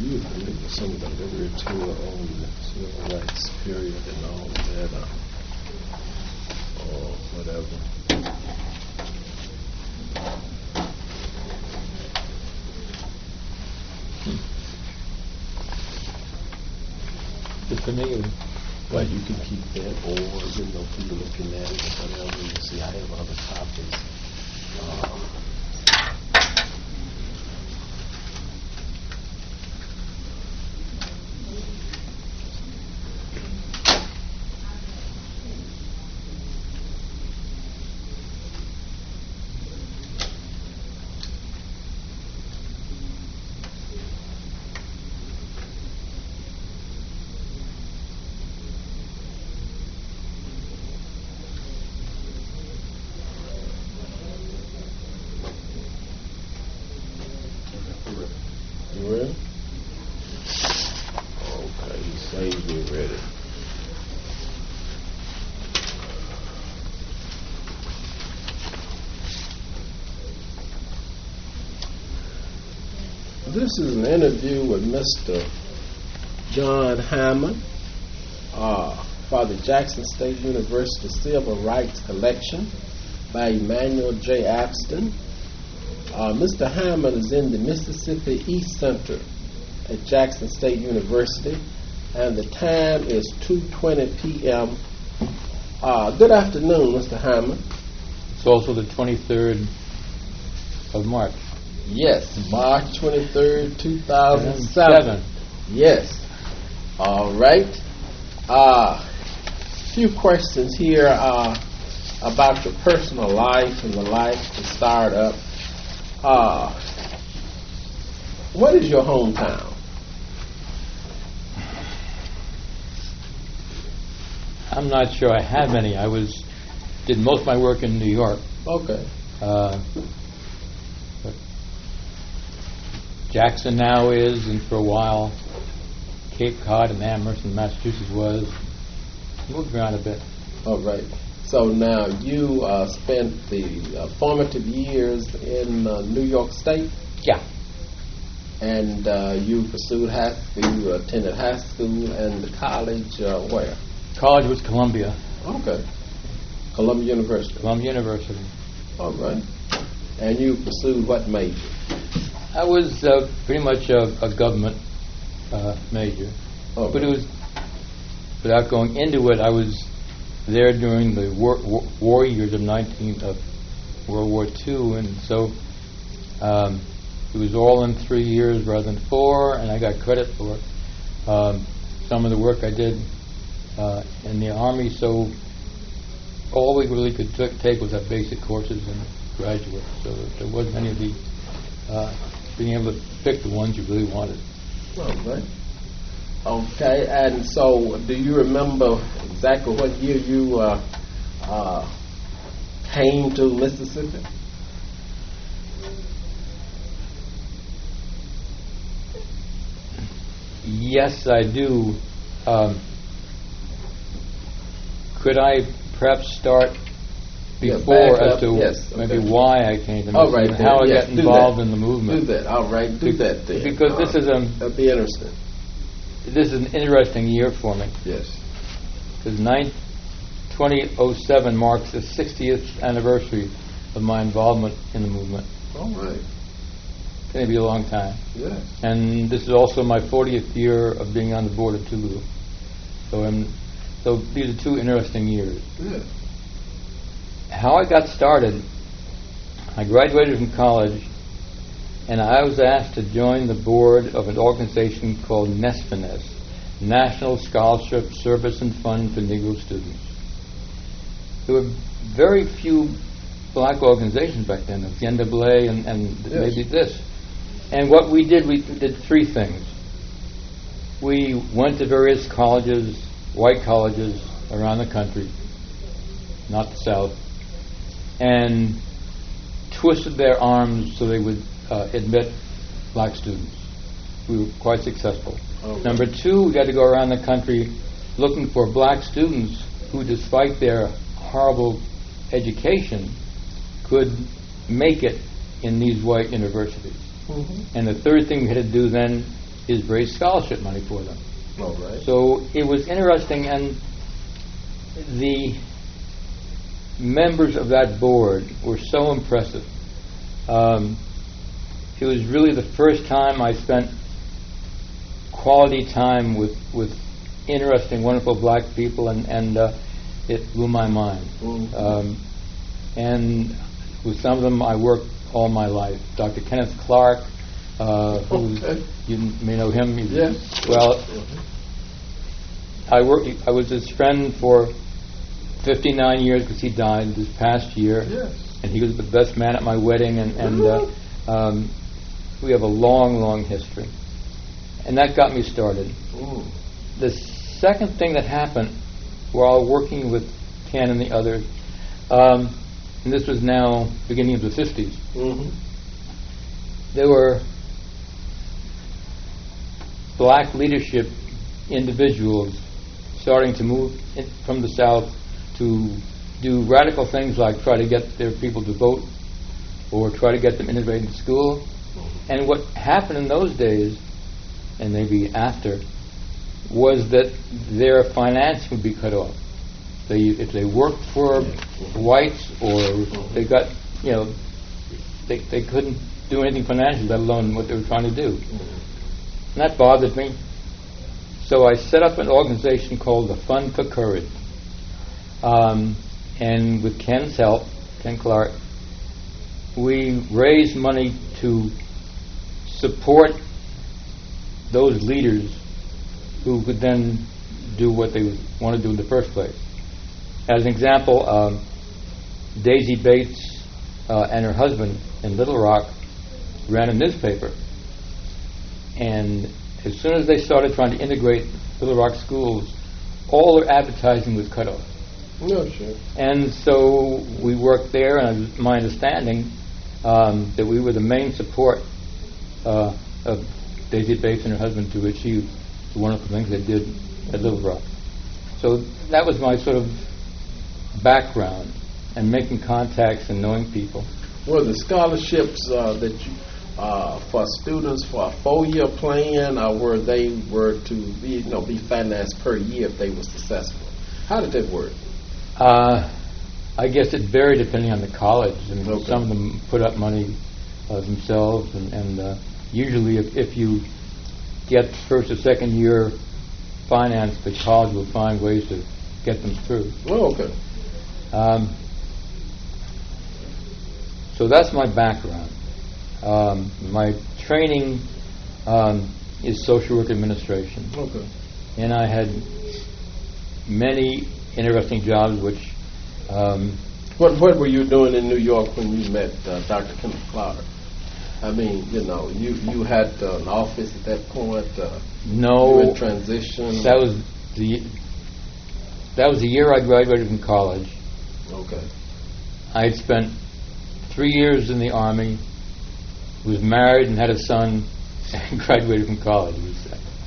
you familiar with some of the literature on the civil rights period and all that, or whatever? You're familiar? Well, you can keep that, or people looking at it, or whatever. You see, I have other topics. You ready? Okay, he says we're ready. This is an interview with Mr. John Heyman for the Jackson State University Civil Rights Collection by Emanuel J. Abston. Mr. Heyman is in the Mississippi East Center at Jackson State University, and the time is 2:20 p.m. Good afternoon, Mr. Heyman. It's also the 23rd of March. Yes, March 23rd, 2007. Yes. All right. Few questions here about your personal life and the life to start up. What is your hometown? I'm not sure I have any. Did most of my work in New York. Okay. But Jackson now is, and for a while, Cape Cod and Amherst in Massachusetts was. Moved around a bit. All right. So now you spent the formative years in New York State? Yeah. And you pursued you attended high school and the college where? College was Columbia. Okay. Columbia University. Columbia University. All right. And you pursued what major? I was pretty much a government major. Okay. But it was, without going into it, I was there during the war years of World War II, and so it was all in 3 years rather than 4, and I got credit for some of the work I did in the Army. So all we really could take was our basic courses and graduate. So there wasn't any of the being able to pick the ones you really wanted. All right. Okay, and so do you remember exactly what year you came to Mississippi? Yes, I do. Could I perhaps start before as to maybe why I came to Mississippi and how I got involved in the movement? Do that. All right, do that then. Because this is that'd be interesting. This is an interesting year for me. Yes. Because 2007 marks the 60th anniversary of my involvement in the movement. All right. It's going to be a long time. Yes. And this is also my 40th year of being on the board of Tulu. So these are 2 interesting years. Yes. How I got started, I graduated from college, and I was asked to join the board of an organization called NSFNS, National Scholarship Service and Fund for Negro Students. There were very few black organizations back then. There was the NAA and maybe this. And what we did 3 things. We went to various colleges, white colleges around the country, not the South, and twisted their arms so they would admit black students. We were quite successful. Okay. Number 2, we got to go around the country looking for black students who, despite their horrible education, could make it in these white universities. Mm-hmm. And the 3rd thing we had to do then is raise scholarship money for them. All right. So it was interesting, and the members of that board were so impressive. It was really the first time I spent quality time with interesting, wonderful black people, and it blew my mind. Mm-hmm. And with some of them I worked all my life. Dr. Kenneth Clark, who you may know him. Yes. Well, I was his friend for 59 years because he died this past year. Yes. And he was the best man at my wedding, and we have a long, long history. And that got me started. Ooh. The second thing that happened while working with Ken and the others, and this was now beginning of the 50s, mm-hmm. there were black leadership individuals starting to move from the South to do radical things like try to get their people to vote or try to get them integrated in school. And what happened in those days, and maybe after, was that their finance would be cut off. If they worked for whites or they got, they couldn't do anything financially, let alone what they were trying to do. And that bothered me. So I set up an organization called the Fund for Courage. And with Ken's help, Ken Clark, we raised money to support those leaders who could then do what they want to do in the first place. As an example, Daisy Bates and her husband in Little Rock ran a newspaper. And as soon as they started trying to integrate Little Rock schools, all their advertising was cut off. No, sure. And so we worked there, and it was my understanding that we were the main support of Daisy Bates and her husband to achieve the wonderful things they did at Little Rock. So that was my sort of background, and making contacts and knowing people. Were the scholarships that you for students for a 4-year plan, or were they to be financed per year if they were successful? How did that work? I guess it varied depending on the college. I mean, okay. Some of them put up money themselves, and usually if you get first or second year finance, the college will find ways to get them through. Oh, okay. So that's my background. My training is social work administration. Okay. And I had many interesting jobs, which... What were you doing in New York when you met Dr. Kenneth Clark? I mean, you had an office at that point. No. You were in transition. That was the year I graduated from college. Okay. I had spent 3 years in the Army, was married and had a son, and graduated from college. It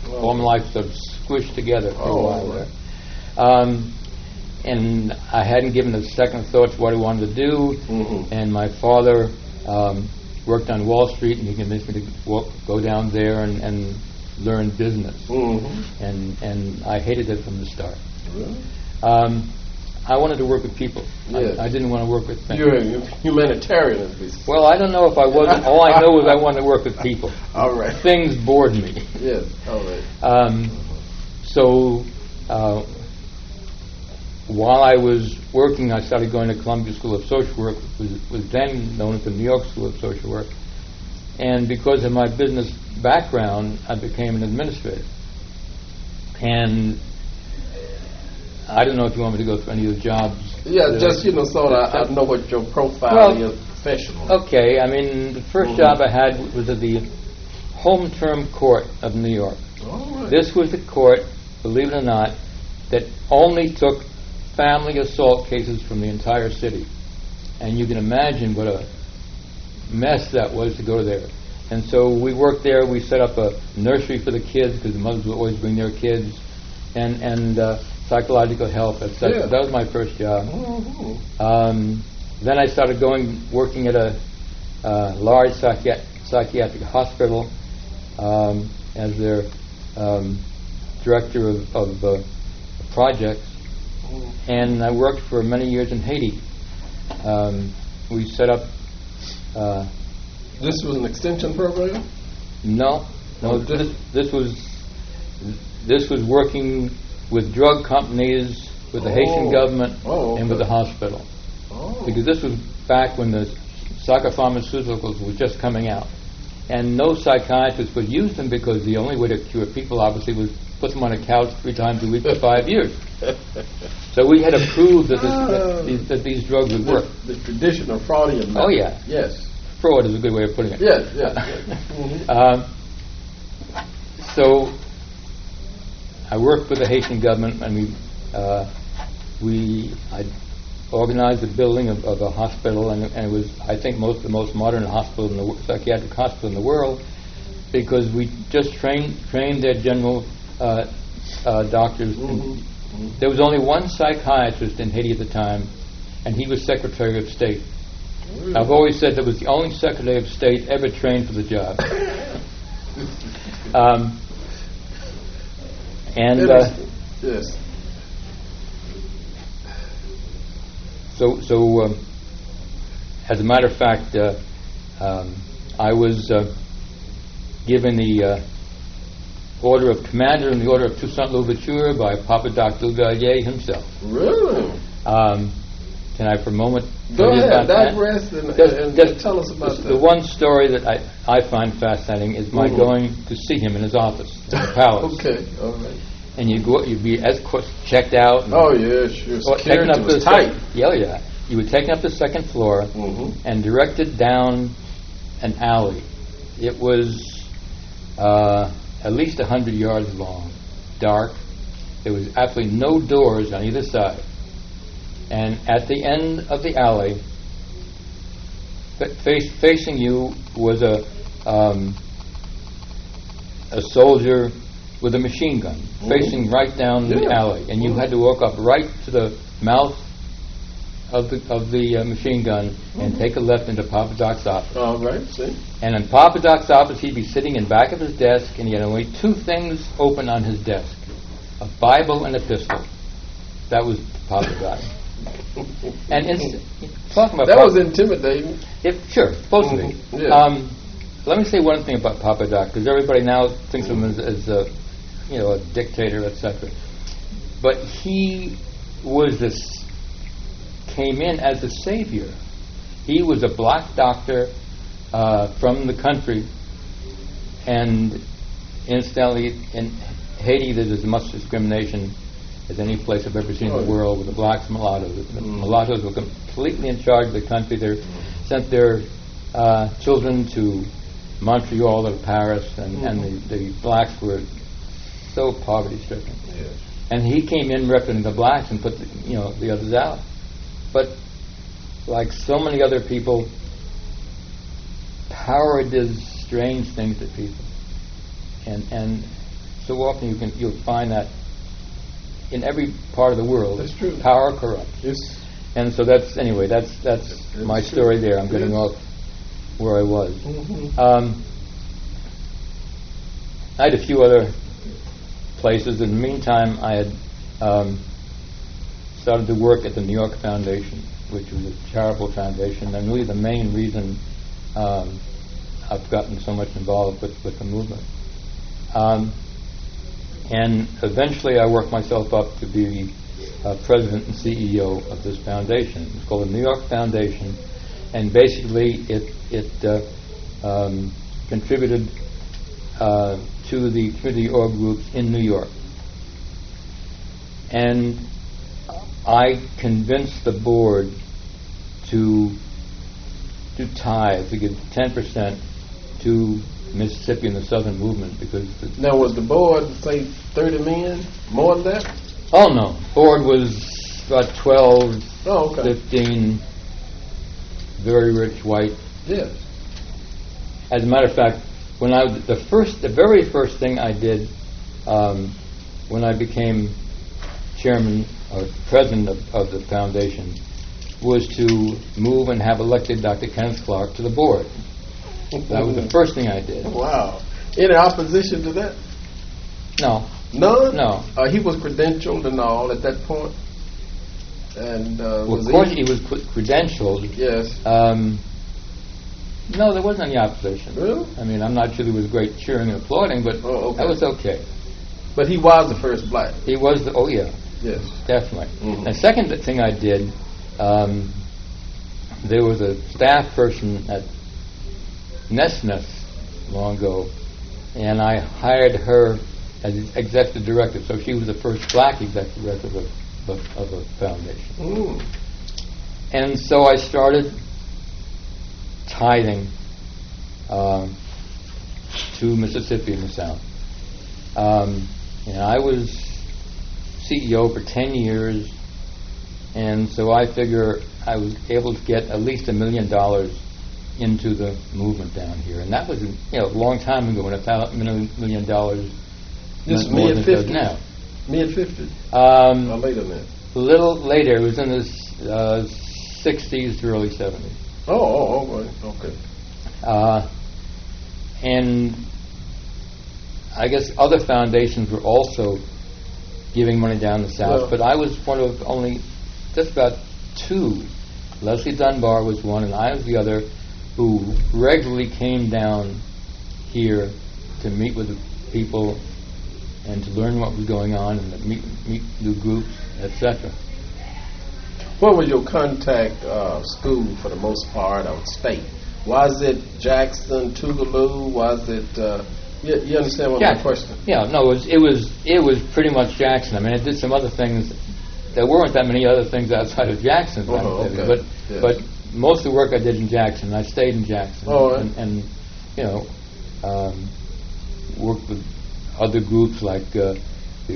was all my life sort of squished together for a while there. And I hadn't given a second thought to what I wanted to do. Mm-hmm. And my father worked on Wall Street, and he convinced me to go down there and learn business. Mm-hmm. And I hated it from the start. Really? I wanted to work with people. Yes. I didn't want to work with things. You're a humanitarian, at least. Well, I don't know if I wasn't. All I know is I wanted to work with people. All right. Things bored me. Yes. All right. So while I was working, I started going to Columbia School of Social Work, which was then known as the New York School of Social Work. And because of my business background, I became an administrator. And I don't know if you want me to go through any of the jobs. Yeah, just, so I know what your profile is professionally. Okay, I mean, the first job I had was at the Home Term Court of New York. All right. This was the court, believe it or not, that only took family assault cases from the entire city. And you can imagine what a mess that was to go there. And so we worked there. We set up a nursery for the kids because the mothers would always bring their kids, and psychological help, etc. Yeah. That was my first job. Mm-hmm. Then I started working at a large psychiatric hospital. as their director of projects, and I worked for many years in Haiti. We set up. This was an extension program? No. This was working with drug companies, with the Haitian government, and with the hospital. Because this was back when the psychopharmaceuticals were just coming out. And no psychiatrist would use them because the only way to cure people, obviously, was put them on a couch 3 times a week for 5 years. So we had to prove that these drugs would work. The traditional Freudian method. Oh, yeah. Yes. Fraud is a good way of putting it. Yes. So I worked with the Haitian government, and I organized the building of a hospital, and it was, I think, the most modern hospital psychiatric hospital in the world, because we just trained their general doctors. There was only one psychiatrist in Haiti at the time, and he was Secretary of State. Really? I've always said that was the only Secretary of State ever trained for the job. Yes. So, as a matter of fact, I was given the Order of Commander and the Order of Toussaint Louverture by Papa Doc Dugalier himself. Really? Can I, for a moment, go ahead, digress and tell us about that. The one story that I find fascinating is my going to see him in his office in the palace. Okay, all right. And you'd be checked out. And sure. Security was tight. Yeah. You were taken up the second floor and directed down an alley. It was at least 100 yards long, dark. There was absolutely no doors on either side. And at the end of the alley, facing you was a soldier with a machine gun, facing right down the alley, and you had to walk up right to the mouth of the machine gun and take a left into Papa Doc's office. All right, see. And in Papa Doc's office, he'd be sitting in back of his desk, and he had only 2 things open on his desk: a Bible and a pistol. That was Papa Doc. And talking about that was intimidating. Sure, supposed to be. Yeah. Let me say one thing about Papa Doc, because everybody now thinks of him as a dictator, etc. But he came in as a savior. He was a black doctor from the country, and incidentally, in Haiti, there's as much discrimination as any place I've ever seen in the world with the blacks and mulattoes. The mulattoes were completely in charge of the country. They sent their children to Montreal or Paris, and the blacks were so poverty-stricken. Yes. And he came in representing the blacks and put the others out. But like so many other people, power does strange things to people, and so often you'll find that in every part of the world. That's true. Power corrupts. Yes. And so that's my story there. I'm getting off where I was. I had a few other places. In the meantime, I had started to work at the New York Foundation, which was a charitable foundation, and really the main reason I've gotten so much involved with the movement. And eventually I worked myself up to be president and CEO of this foundation. It's called the New York Foundation, and basically it contributed to the community org groups in New York. And I convinced the board to do tithes, to give 10% to Mississippi and the Southern Movement, because... Now, was the board, say, 30 men? More than that? Oh, no. Board was about 12, 15, very rich white. Yes. As a matter of fact, when the very first thing I did when I became chairman or president of the foundation was to move and have elected Dr. Kenneth Clark to the board. That was the first thing I did. Wow. Any opposition to that? No. None? No. He was credentialed and all at that point? And well, of course he was credentialed. Yes. No, there wasn't any opposition. Really? I mean, I'm not sure there was great cheering and applauding, but that was okay. But he was the first black. He was oh yeah. Yes. Definitely. The second thing I did, there was a staff person at Nesmith long ago, and I hired her as executive director. So she was the first black executive director of a foundation. And so I started tithing to Mississippi in the South. And I was CEO for 10 years, and so I figure I was able to get at least $1 million into the movement down here, and that was a long time ago when $1 million This more than it does now. Mid-50s? Or later than that? A little later. It was in the 60s to early 70s. Okay. And I guess other foundations were also giving money down the South, but I was one of only just about two. Leslie Dunbar was one, and I was the other, who regularly came down here to meet with the people and to learn what was going on and to meet new groups, etc. What was your contact school for the most part of state? Was it Jackson, Tougaloo? Was it? You understand what my question? Yeah, no, it was pretty much Jackson. I mean, I did some other things. There weren't that many other things outside of Jackson, but most of the work I did in Jackson. I stayed in Jackson, and worked with other groups like the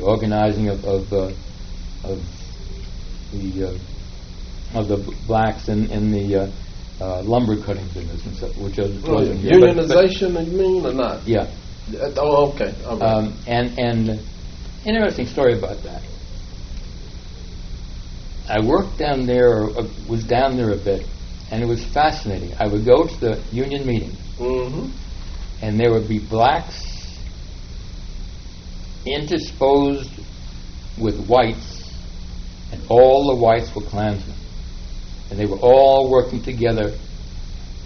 organizing of the blacks in the lumber cutting business and stuff, which wasn't unionization. You mean or not? Yeah. Oh, okay. Right. And interesting story about that. I worked down there, or was down there a bit, and it was fascinating. I would go to the union meetings, and there would be blacks intersposed with whites, and all the whites were Klansmen. And they were all working together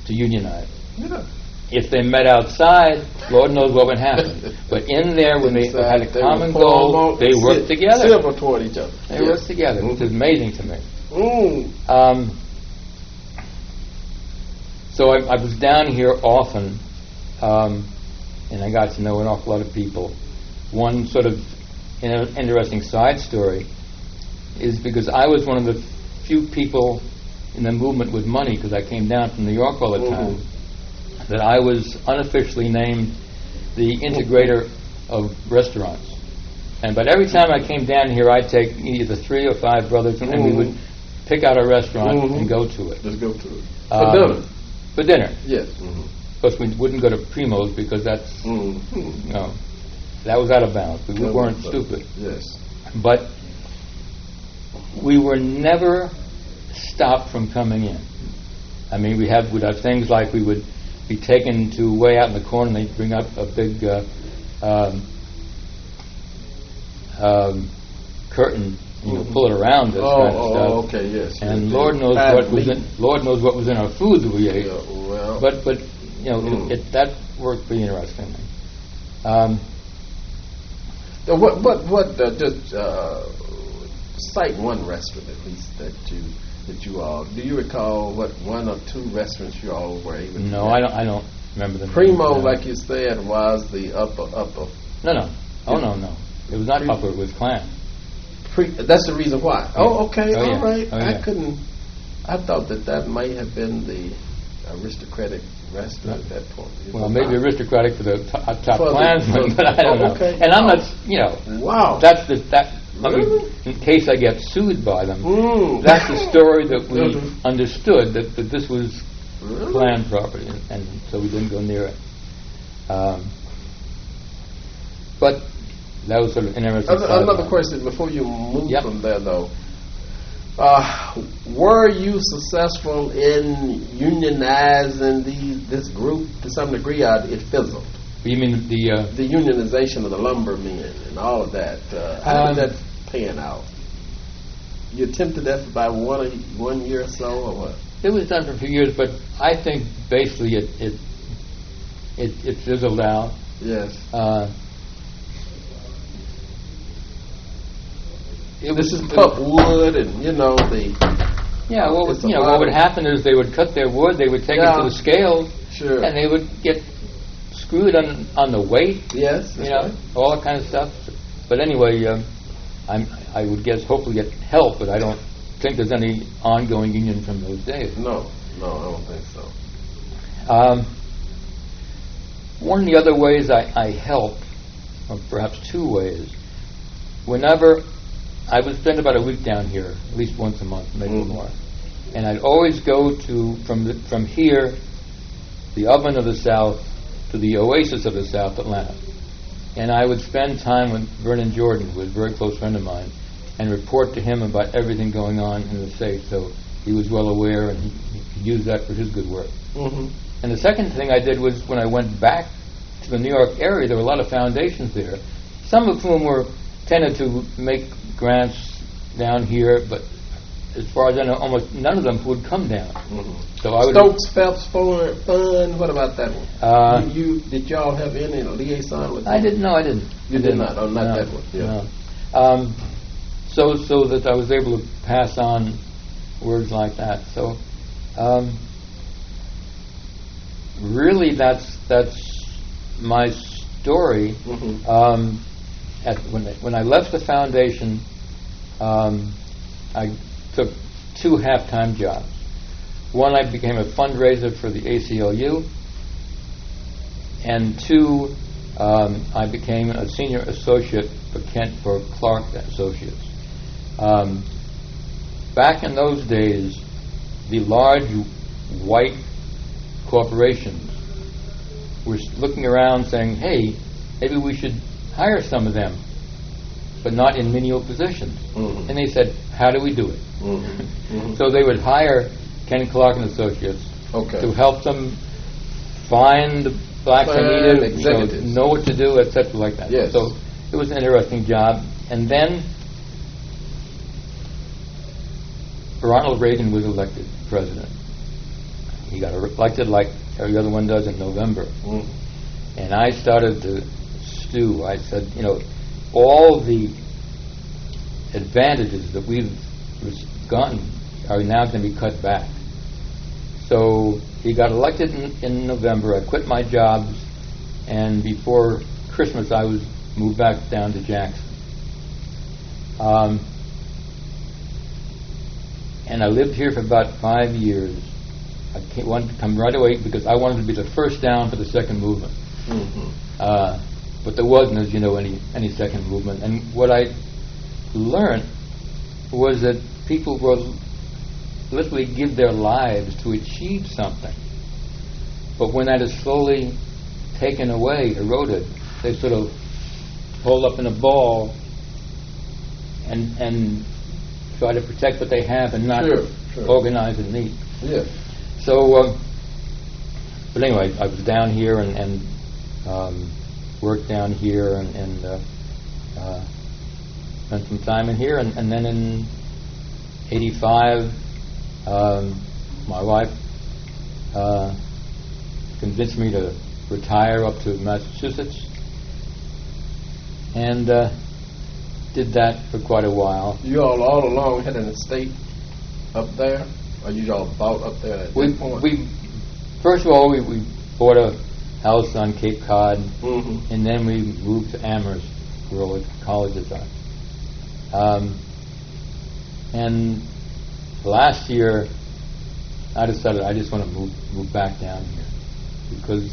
to unionize. Yeah. If they met outside, Lord knows what would happen. But in there, when they had a common goal, they worked together. Civil toward each other. They worked together, which is amazing to me. So I was down here often, and I got to know an awful lot of people. One sort of interesting side story is because I was one of the few people in the movement with money, because I came down from New York all the time, that I was unofficially named the integrator of restaurants. But every time I came down here, I'd take either 3 or 5 brothers, and we would pick out a restaurant and go to it. Just go to it. For dinner? For dinner. Yes. Of course, we wouldn't go to Primo's because that's, that was out of bounds. We weren't stupid. Yes. But we were never stopped from coming in. I mean, we'd have things like we would be taken to way out in the corner, and they'd bring up a big curtain, pull it around us. Okay, yes. And Lord knows what was in our food that we ate. But that worked pretty interestingly. Just cite one restaurant at least that you all. Do you recall what 1 or 2 restaurants you all were able to? No, I don't remember them. Primo, like you said, was the upper. No. Oh no. It was not upper. It was Klan. That's the reason why. Yeah. Oh, okay, all right. I I thought that might have been the aristocratic restaurant at that point. Well, maybe aristocratic for the top Klansmen, but I don't know. Okay. And I'm not, Wow. That's that. Really? I mean, in case I get sued by them, that's the story that we understood, that this was Klan property, and so we didn't go near it. But that was sort of an interesting. Another question before you move from there, though. Were you successful in unionizing this group to some degree? It fizzled. You mean the unionization of the lumbermen and all of that? How did that pan out? You attempted that for about 1 year or so, or what? It was done for a few years, but I think basically it fizzled out. Yes. This is pulp wood, and Yeah, what would happen is they would cut their wood, they would take it to the scales, sure, and they would get screwed on the weight. Yes, right. All that kind of stuff. But anyway, I would guess hopefully get help, but I don't think there's any ongoing union from those days. No, I don't think so. One of the other ways I help, or perhaps two ways, whenever I would spend about a week down here, at least once a month, maybe more, and I'd always go from here, the oven of the South, to the oasis of the South, Atlanta. And I would spend time with Vernon Jordan, who was a very close friend of mine, and report to him about everything going on in the state. So he was well aware, and he used that for his good work. Mm-hmm. And the second thing I did was when I went back to the New York area, there were a lot of foundations there, some of whom tended to make grants down here, but as far as I know, almost none of them would come down. Mm-hmm. So I would Stokes Phelps Fund. What about that one? Did y'all have any liaison with? I didn't. No, I didn't. You did not. Oh, not that one. Yeah. No. So that I was able to pass on words like that. So, really, that's my story. Mm-hmm. When I left the foundation, I took 2 half-time jobs. One, I became a fundraiser for the ACLU, and 2, I became a senior associate for Clark Associates. Back in those days, the large white corporations were looking around saying, hey, maybe we should hire some of them, but not in menial positions. Mm-hmm. And they said, how do we do it? Mm-hmm. Mm-hmm. So they would hire Ken Clark and Associates to help them find the blacks they needed, know what to do, etc., like that. Yes. So it was an interesting job. And then Ronald Reagan was elected president. He got elected like every other one does in November. Mm. And I started to stew. I said, all the advantages that we've gotten are now going to be cut back. So he got elected in November. I quit my jobs, and before Christmas I was moved back down to Jackson. And I lived here for about 5 years. I wanted to come right away because I wanted to be the first down for the second movement. Mm-hmm. But there wasn't, as you know, any second movement. And what I learned was that people will literally give their lives to achieve something. But when that is slowly taken away, eroded, they sort of hold up in a ball and try to protect what they have and not organize and meet. Yeah. So, but anyway, I was down here and worked down here and spent some time in here, and then in '85, my wife convinced me to retire up to Massachusetts, and did that for quite a while. You all along had an estate up there, or you all bought up there at that point? First of all, we bought a house on Cape Cod, mm-hmm. and then we moved to Amherst, where all the colleges are. And last year, I decided I just want to move back down here, because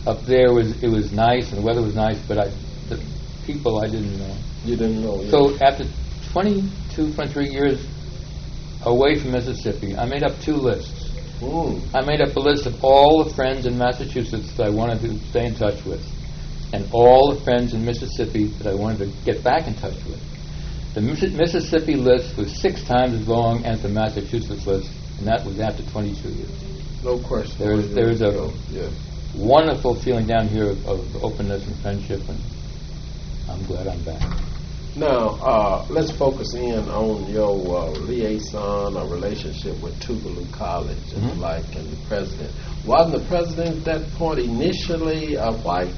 up there it was nice and the weather was nice, but the people I didn't know. You didn't know. Yeah. So after 23 years away from Mississippi, I made up 2 lists. I made up a list of all the friends in Massachusetts that I wanted to stay in touch with, and all the friends in Mississippi that I wanted to get back in touch with. The Mississippi list was 6 times as long as the Massachusetts list, and that was after 22 years. No question. There's a wonderful feeling down here of openness and friendship, and I'm glad I'm back. Now, let's focus in on your liaison or relationship with Tougaloo College and the like, and the president. Wasn't the president at that point initially white?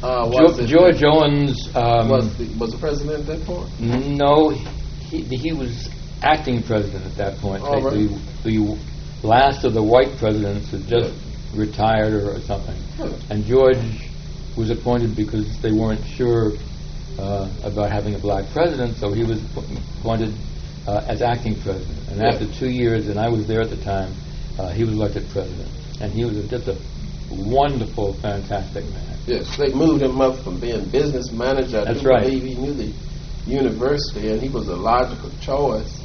George Owens was the president at that point? No, he was acting president at that point. Oh, right. The last of the white presidents had just retired or something, and George was appointed because they weren't sure about having a black president, so he was appointed as acting president. And after 2 years, and I was there at the time, he was elected president. And he was just a wonderful, fantastic man. Yes, they moved him up from being business manager. I believe he knew the university, and he was a logical choice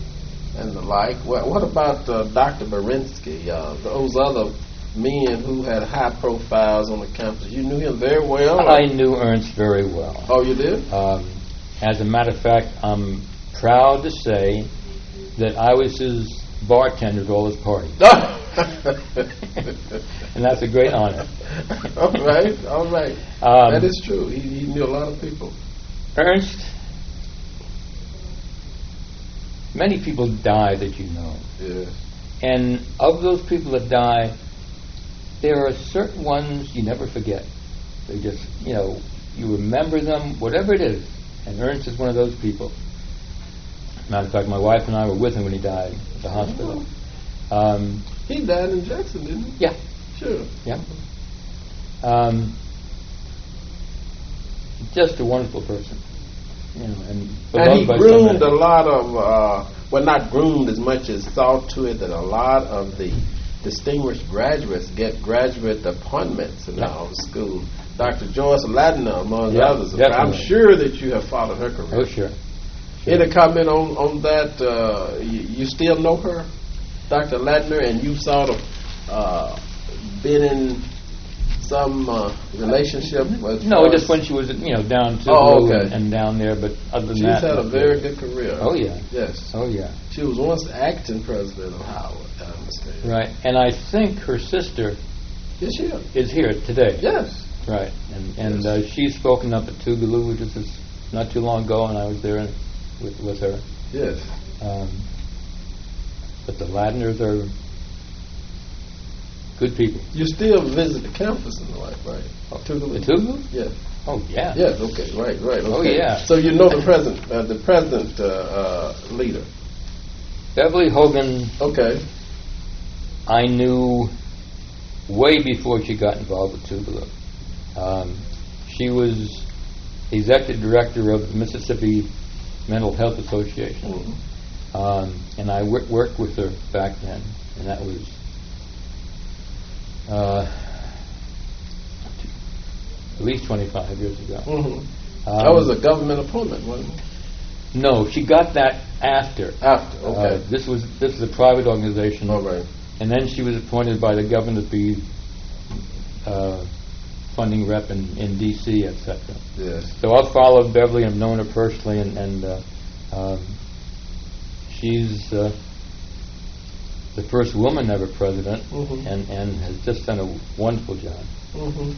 and the like. What about Dr. Berinsky, those other men who had high profiles on the campus? You knew him very well? I knew Ernst very well. Oh, you did? As a matter of fact, I'm proud to say that I was his bartender at all his parties. And that's a great honor. All right. That is true. He knew a lot of people. Ernst, many people die that you know. Yes. And of those people that die, there are certain ones you never forget. They just, you remember them, whatever it is. And Ernst is one of those people. Matter of fact, my wife and I were with him when he died at the hospital. He died in Jackson, didn't he? Yeah. Sure. Yeah. Just a wonderful person. And he groomed a lot of, not groomed as much as thought to it, that a lot of the distinguished graduates get graduate appointments in our school. Dr. Joyce Ladner, among others. Definitely. I'm sure that you have followed her career. Oh, sure. Any comment on that? You still know her, Dr. Ladner, and you sort of been in some relationship with just when she was down to and down there, but other than that, she's had a very good career. Oh yeah. Yes. Oh yeah. She was once acting president of Howard, I understand. Right, and I think her sister is here today. Yes. Right, and she's spoken up at Tougaloo just not too long ago, and I was there with her. Yes. But the Ladners are good people. You still visit the campus in the like, right? Tougaloo? The Tougaloo? Yes. Oh, yeah. Yes, okay, right. Okay. Oh, yeah. So you know the present leader. Beverly Hogan. Okay. I knew way before she got involved with Tougaloo. She was executive director of the Mississippi Mental Health Association. Mm-hmm. And I worked with her back then, and that was at least 25 years ago. Mm-hmm. That was a government appointment, wasn't it? No, she got that after. After, okay. This was a private organization. All right. And then she was appointed by the governor to be funding rep in D.C., etc. Yes. So I've followed Beverly and known her personally, and she's the first woman ever president, mm-hmm. and has just done a wonderful job. Mm-hmm.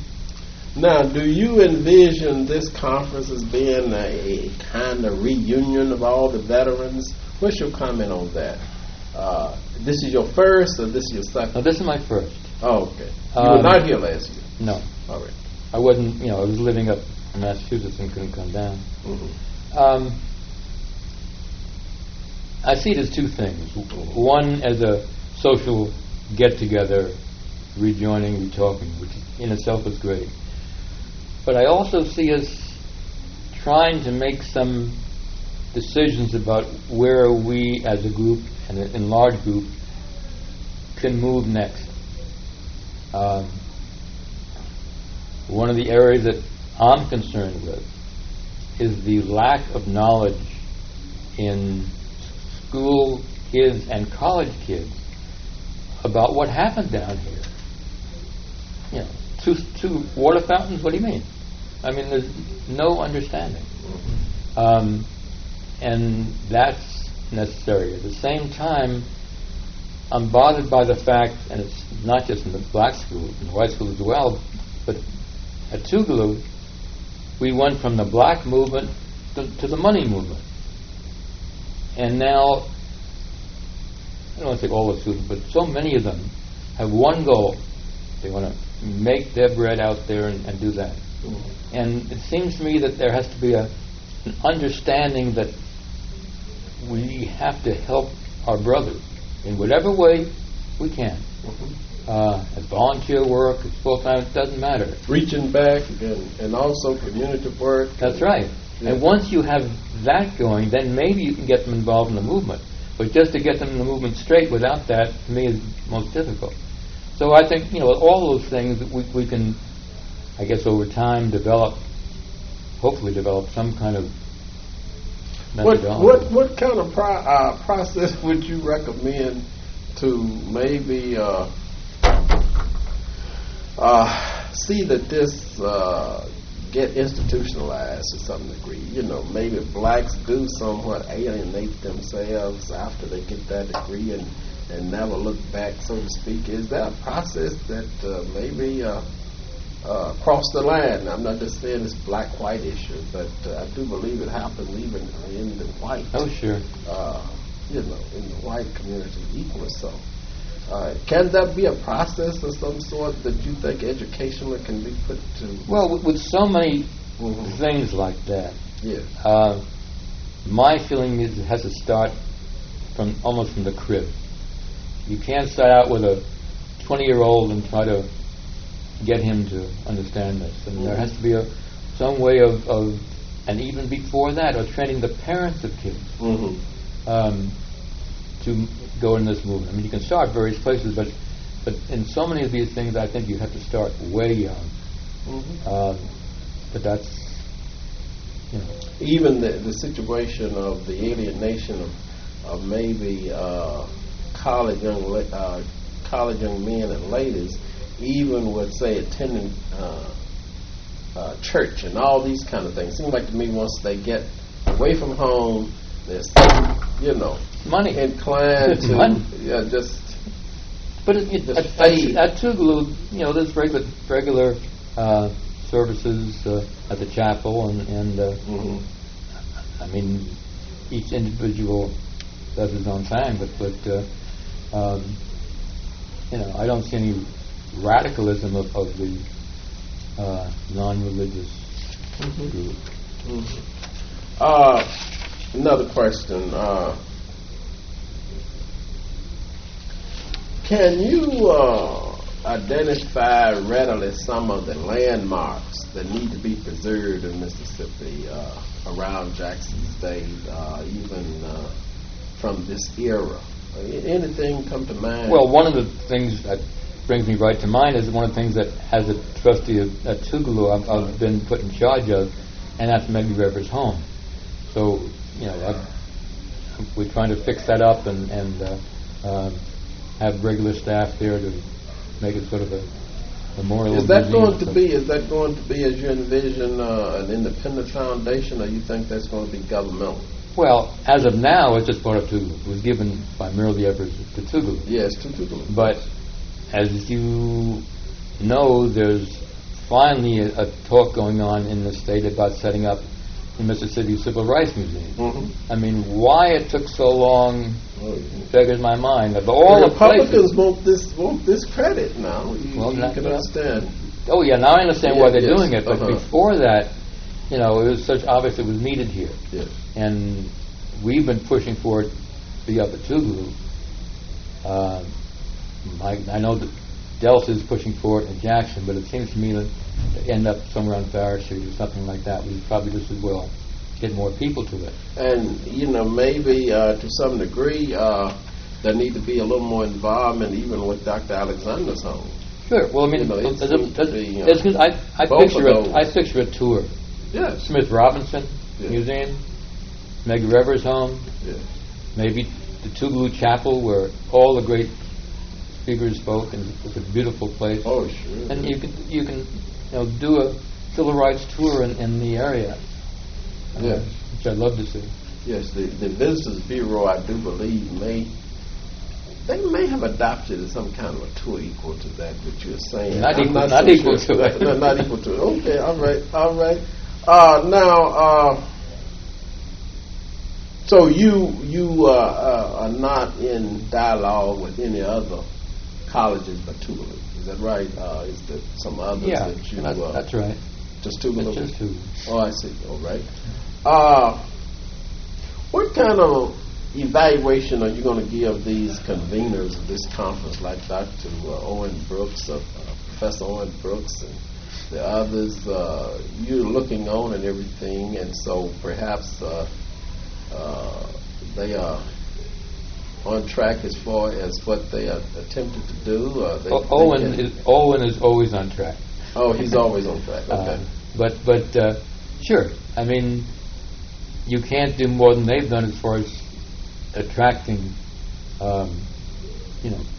Now, do you envision this conference as being a kind of reunion of all the veterans? What's your comment on that? This is your first, or this is your second? No, this is my first. Oh, okay. You were not here last year? No. All right. I wasn't, I was living up in Massachusetts and couldn't come down. Mm-hmm. I see it as two things. One, as a social get-together, rejoining, re-talking, which in itself is great. But I also see us trying to make some decisions about where we as a group, and an enlarged group, can move next. One of the areas that I'm concerned with is the lack of knowledge in school kids and college kids about what happened down here. Two water fountains, what do you mean? I mean, there's no understanding. And that's necessary. At the same time, I'm bothered by the fact, and it's not just in the black school, in the white school as well, but at Tougaloo, we went from the black movement to the money movement. And now, I don't want to say all the students, but so many of them have one goal. They want to make their bread out there and do that. Mm-hmm. And it seems to me that there has to be an understanding that we have to help our brothers in whatever way we can. Mm-hmm. As volunteer work, as full-time, it doesn't matter. Reaching back and also community work. That's right. Yeah. And once you have that going, then maybe you can get them involved in the movement. But just to get them in the movement straight without that, to me, is most difficult. So I think, all those things we can, I guess, over time hopefully develop some kind of methodology. What kind of process would you recommend to maybe see that this get institutionalized to some degree? Maybe blacks do somewhat alienate themselves after they get that degree and never look back, so to speak. Is there a process that maybe cross the line? I'm not just saying it's black-white issue, but I do believe it happens even in the white. Oh, sure. In the white community equally so. Can that be a process of some sort that you think educationally can be put to? Well, with so many things like that, yes. My feeling is it has to start almost from the crib. You can't start out with a 20-year-old and try to get him to understand this. And there has to be some way of, and even before that, of training the parents of kids to go in this movement. I mean, you can start various places, but in so many of these things, I think you have to start way young. But that's, even the situation of the alienation of maybe college young men and ladies, even with, say, attending church and all these kind of things. It seems like to me once they get away from home, they're money inclined to money. Just. But at Tougaloo, there's regular services at the chapel, and I mean, each individual does his own thing, but I don't see any radicalism of the non-religious group. Another question. Can you identify readily some of the landmarks that need to be preserved in Mississippi around Jackson's day, even from this era? Anything come to mind? Well, one of the things that brings me right to mind is one of the things that, as a trustee at Tougaloo, I've been put in charge of, and that's Medley River's home. So, we're trying to fix that up and have regular staff there to make it sort of a memorial. Is that going to be, as you envision, an independent foundation, or you think that's going to be governmental? Well, as of now, it's just part of Tougaloo. It was given by Merle Evers to Tougaloo. Yes, to Tougaloo. But as you know, there's finally a talk going on in the state about setting up the Mississippi Civil Rights Museum. I mean, why it took so long beggars my mind. Of all the the Republicans places, want this credit now. You can understand. Oh yeah, now I understand why they're doing it. But Uh-huh. before that, it was such obvious it was needed here. Yes. And we've been pushing for it to be up at Tougaloo. I know that Delta is pushing for it in Jackson, but it seems to me that to end up somewhere on Farrash Street or something like that, we probably just as well get more people to it. And, maybe to some degree, there need to be a little more involvement even with Dr. Alexander's home. Sure. Well, I mean, I picture a tour. Yes. Smith Robinson Museum, Meg Revers' home, maybe the Tougaloo Chapel where all the great speakers spoke, and it's a beautiful place. Oh, sure. And you can do a civil rights tour in the area. Which I'd love to see. Yes, the Visitors Bureau, I do believe, may they may have adopted some kind of a tour equal to that, what you're saying. Not I'm equal, not not so equal sure. to it. Not equal to it. Okay, all right. Now, so you are not in dialogue with any other colleges but Tougaloo. Is that right? Is there some others that you... that's right. Just Tougaloo? Just Tougaloo. Oh, I see. All right. What kind of evaluation are you going to give these conveners of this conference, like Dr. Owen Brooks, Professor Owen Brooks, and the others? You're looking on and everything, and so perhaps they are on track as far as what they are attempting to do. Owen is always on track. Oh, he's always on track. Okay. But sure. I mean, you can't do more than they've done as far as attracting,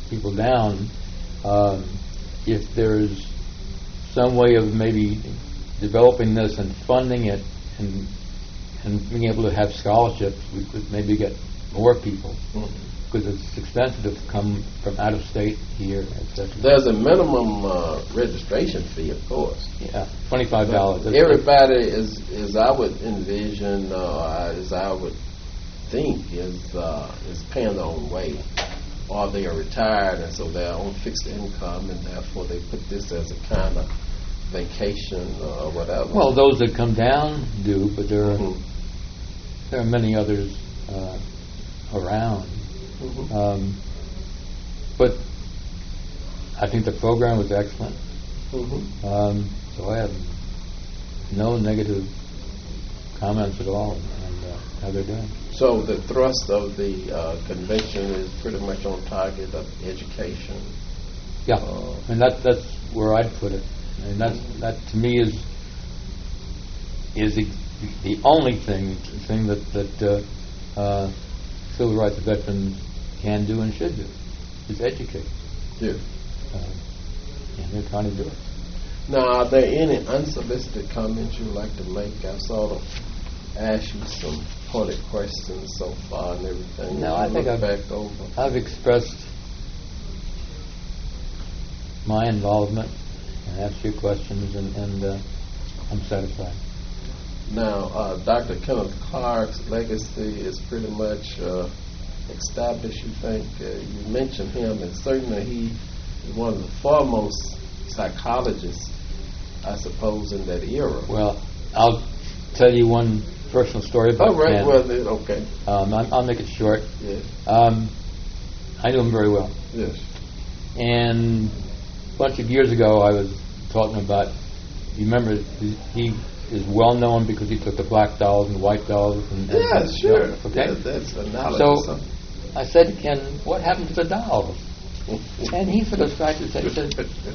people down. If there's some way of maybe developing this and funding it and being able to have scholarships, we could maybe get more people. Because it's expensive to come from out of state here, etc. There's a minimum registration fee, of course. Yeah, $25. Everybody is I would envision, as I would think, is paying their own way, or they are retired and so they're on fixed income, and therefore they put this as a kind of vacation or whatever. Well, those that come down do, but there are many others around. But I think the program was excellent. So I have no negative comments at all on how they're doing. So the thrust of the convention is pretty much on target of education. Yeah, and that's where I'd put it. And that to me is the only thing that civil rights veterans can do and should do, is educate. Yeah. And they're trying to do it. Now, are there any unsolicited comments you'd like to make? I sort of asked you some pointed questions so far and everything. No, I think I've expressed my involvement and asked you questions, and I'm satisfied. Now, Dr. Kenneth Clark's legacy is pretty much established, you think? You mentioned him, and certainly he is one of the foremost psychologists, I suppose, in that era. Well, I'll tell you one personal story about Ken. Okay. I'll make it short. Yes. I knew him very well. Yes. And a bunch of years ago, I was talking about, you remember, he is well known because he took the black dolls and white dolls. Yeah, sure. Okay. Yeah, that's analogous. So I said to Ken, "What happened to the dolls?" And he sort of started to say,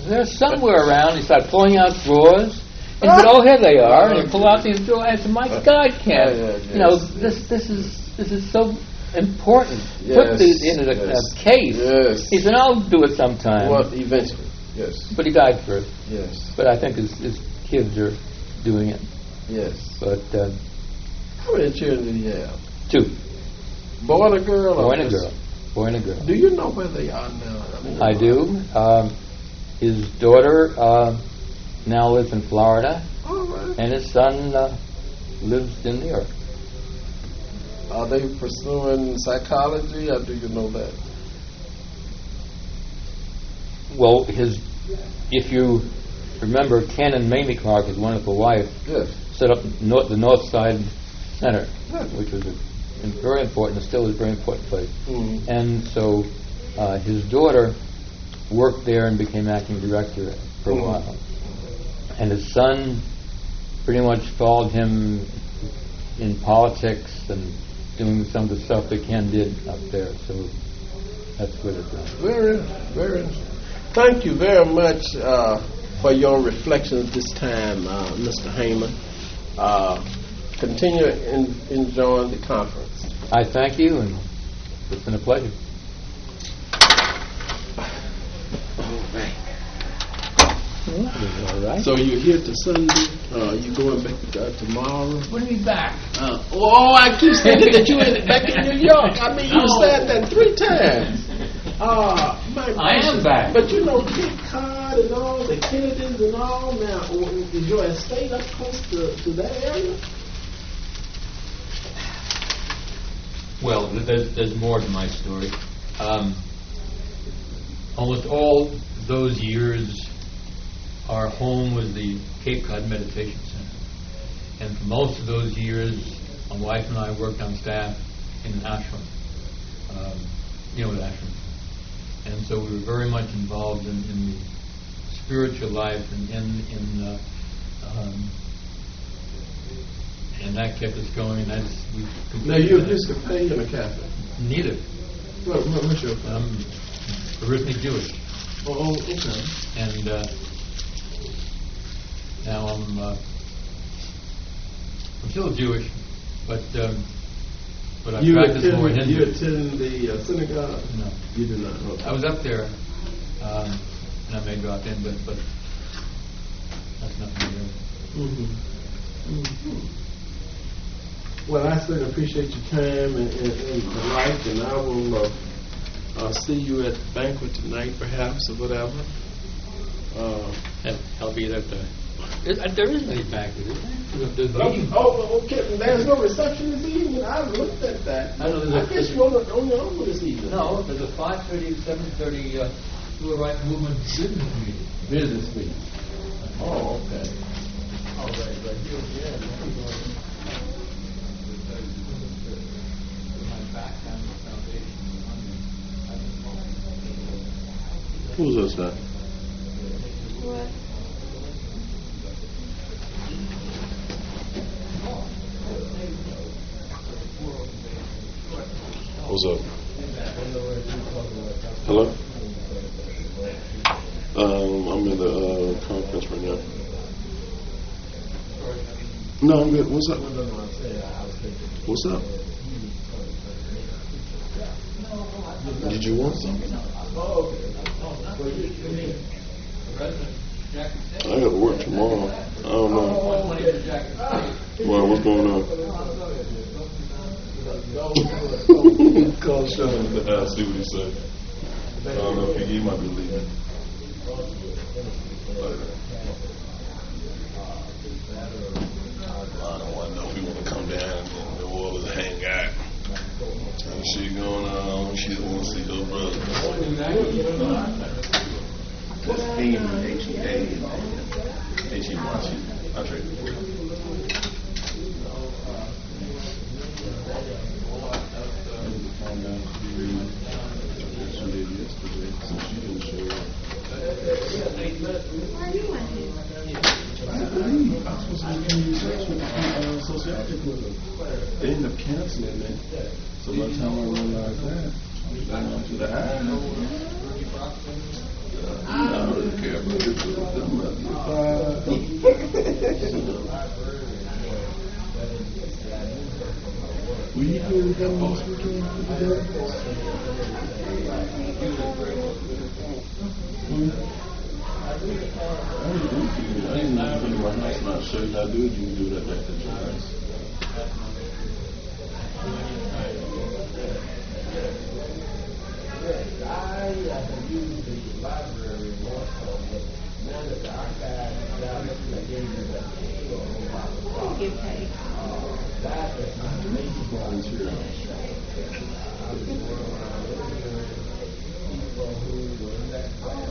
"They're somewhere around." He started pulling out drawers. And he said, "Oh, here they are." And he pulled out these drawers. I said, "My God, Ken, this is so important. Yes, put these in a case." Yes. He said, "I'll do it sometime." Well, eventually, yes. But he died first. Yes. But I think his kids are doing it. Yes. But how many children did he have? 2. Boy and a girl? Boy and a girl. Boy and a girl. Do you know where they are now? I do. His daughter now lives in Florida. All right. And his son lives in New York. Are they pursuing psychology, or do you know that? Well, if you remember, Ken and Mamie Clark, his wonderful wife, yes, set up the North Side Center, yes, which was very important, and still is a very important place. Mm-hmm. And so his daughter worked there and became acting director for a while. And his son pretty much followed him in politics and doing some of the stuff that Ken did up there. So that's what it's done. Very, very interesting. Thank you very much for your reflections this time, Mr. Heyman. Continue enjoying the conference. I thank you, and it's been a pleasure. All right. So you're here to Sunday? You going back tomorrow? When are you back? I keep thinking that you're back in New York. I mean, you said that 3 times. I am back. But you know, Cape Cod and all, the Kennedys and all, now, is your estate up close to that area? Well, there's more to my story. Almost all those years, our home was the Cape Cod Meditation Center. And for most of those years, my wife and I worked on staff in an ashram. You know what ashram is. And so we were very much involved in the spiritual life and that kept us going. Now, you're Episcopalian or Catholic? Neither. What's your I'm originally Jewish. Oh, okay. And now I'm still Jewish, but I practice more Hindu. You attend the synagogue? No. You do not? Okay. I was up there, and I may drop in, but that's nothing to do. Mm-hmm. Well, I certainly appreciate your time and the life, and I will see you at the banquet tonight, perhaps, or whatever. I'll be there. There isn't any banquet, is there? Okay. There's no reception this evening. I looked at that. I guess you're on your own this evening. No, there's a 5:30 to 7:30 Civil Rights Movement business meeting. Business meeting. Oh, okay. All right. Who's this now? What? What's up? Hello? I'm in the conference right now. No, I'm good. What's up? What's up? Did you want something? I got to work tomorrow. I don't know. Well, what's going on? Call Sean to see what he said. I don't know if he might be leaving. I don't want to know if he want to come down and the world is hang out. And she going on. She don't want to see her brother. That's Heyman, H-E-A-H-E-Y. I trade it for you. They ended up canceling it. So by the time I realized that, I was going on to the app. I don't really care about it. Were you here with them last weekend? I didn't know if my house not sure if I do it, you can do that back at your house. I have used the library more so, but now that the archive is down there, I gave you that Get paid. that is my major volunteer. People who were in that class.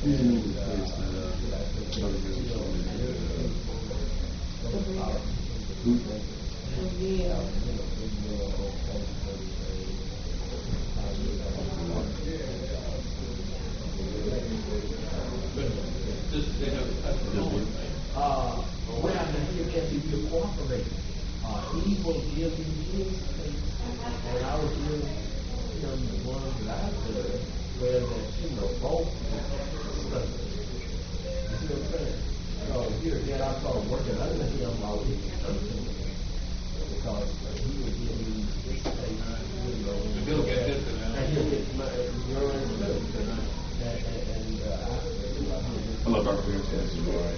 These new place Well, you can be cooperating. He will give you his things, and I will give him the ones that I did, where that, both. You see what I'm saying? So here again, I started working under him while he was working. Because he would give me his space, He'll get this and he'll get yours too. And Hello, Dr. Harris. This is Ryan.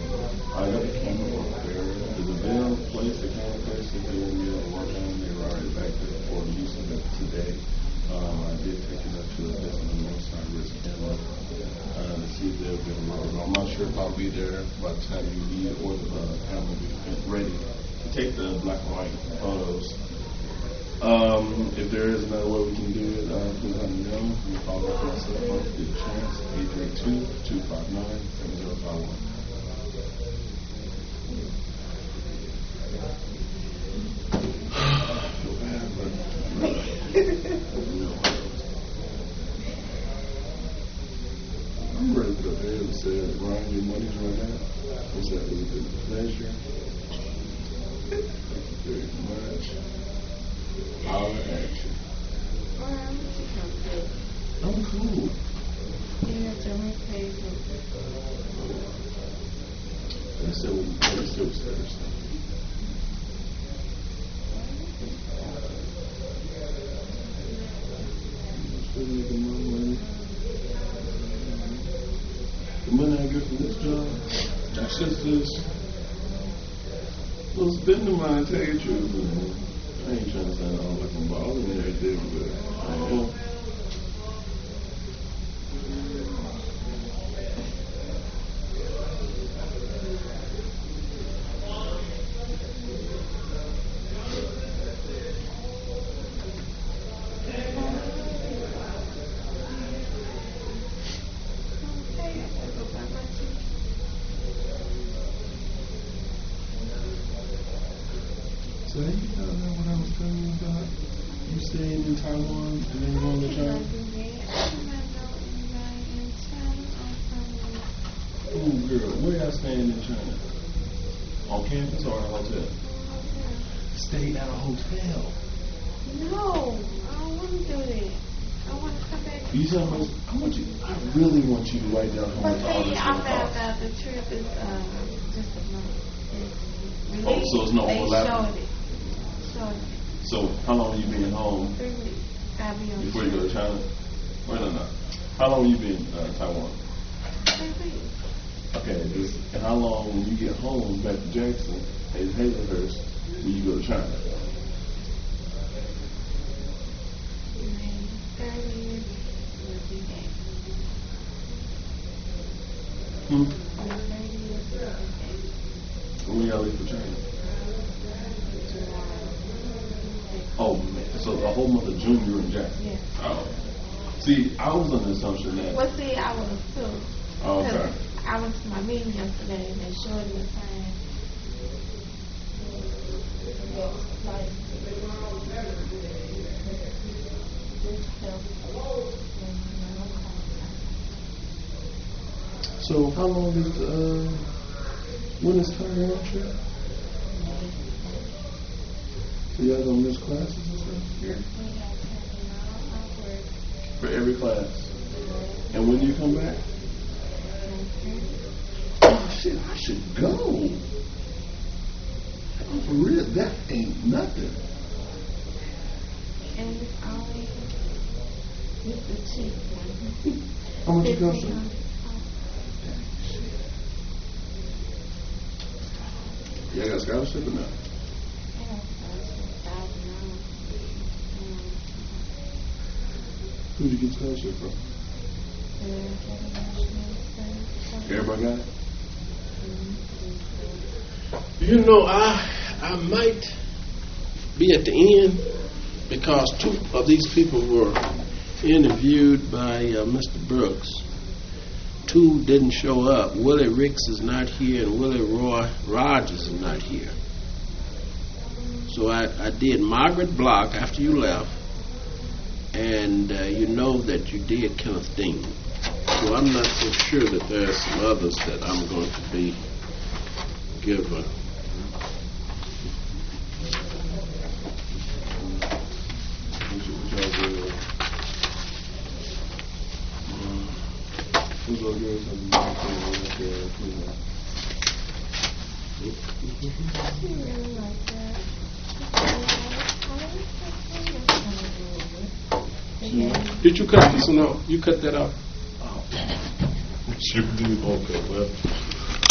I got the camera over there. Is the bell placed, the camera placed, if they won't be able to work on it, they were already back there for using it today. I did take it up to the best of the north side risk camera to see if they'll be able to work. I'm not sure if I'll be there by the time you leave or the camera will be ready to take the black and white photos. If there is another way we can do it, please let me know. You can follow up on my cell phone if you get a chance, 832-259-7051. I'm ready to go ahead and say, Ryan, your money's run out. What's that? It's been a pleasure. Thank you very much. Holler at you. I'm cool. It's still Thursday. Still making my money. The money I get from this job, that's just this little spending money, tell you the truth. I ain't trying to sound all like I'm balling and everything, but I am. So you don't know what I was telling you about? You staying in Taiwan and then going to China? Oh, girl, where y'all staying in China? On campus or in a hotel? Stay at a hotel. No, I don't want to do that. I want to come back. You tell me, I really want you to write down how much all this I will found cost. out the trip is just a month. Oh, so it's no overlap? They showed it. So how long have you been home 3 weeks. I'll be on before you go to China? Wait, no. How long have you been in Taiwan? 3 weeks. Okay, and how long when you get home back to Jackson, Hazelhurst, will you go to China? Maybe 30 years will be back. Hmm? 30 years will be back. When y'all leave for China? Oh, man. So the whole month of June you're in Jackson? Yeah. Oh. See, I was under the assumption that... Well, see, I was too. Oh, okay. I went to my meeting yesterday and they showed me the time. So how long is when is Taiwan trip? So y'all gonna miss classes and stuff? Yeah. For every class. And when do you come back? Oh shit, I should go. Oh, for real, that ain't nothing. And it's always with the cheap one. How much it cost you? Yeah, I got scholarship or not? Who'd you get scholarship from? Everybody got it? You know, I might be at the end because two of these people were interviewed by Mr. Brooks. Two didn't show up. Willie Ricks is not here and Willie Roy Rogers is not here. So I did Margaret Block after you left, and you know that you did Kenneth Dean. So I'm not so sure that there are some others that I'm going to be given. Did you cut this or no? You cut that out? Sure do. Okay, well.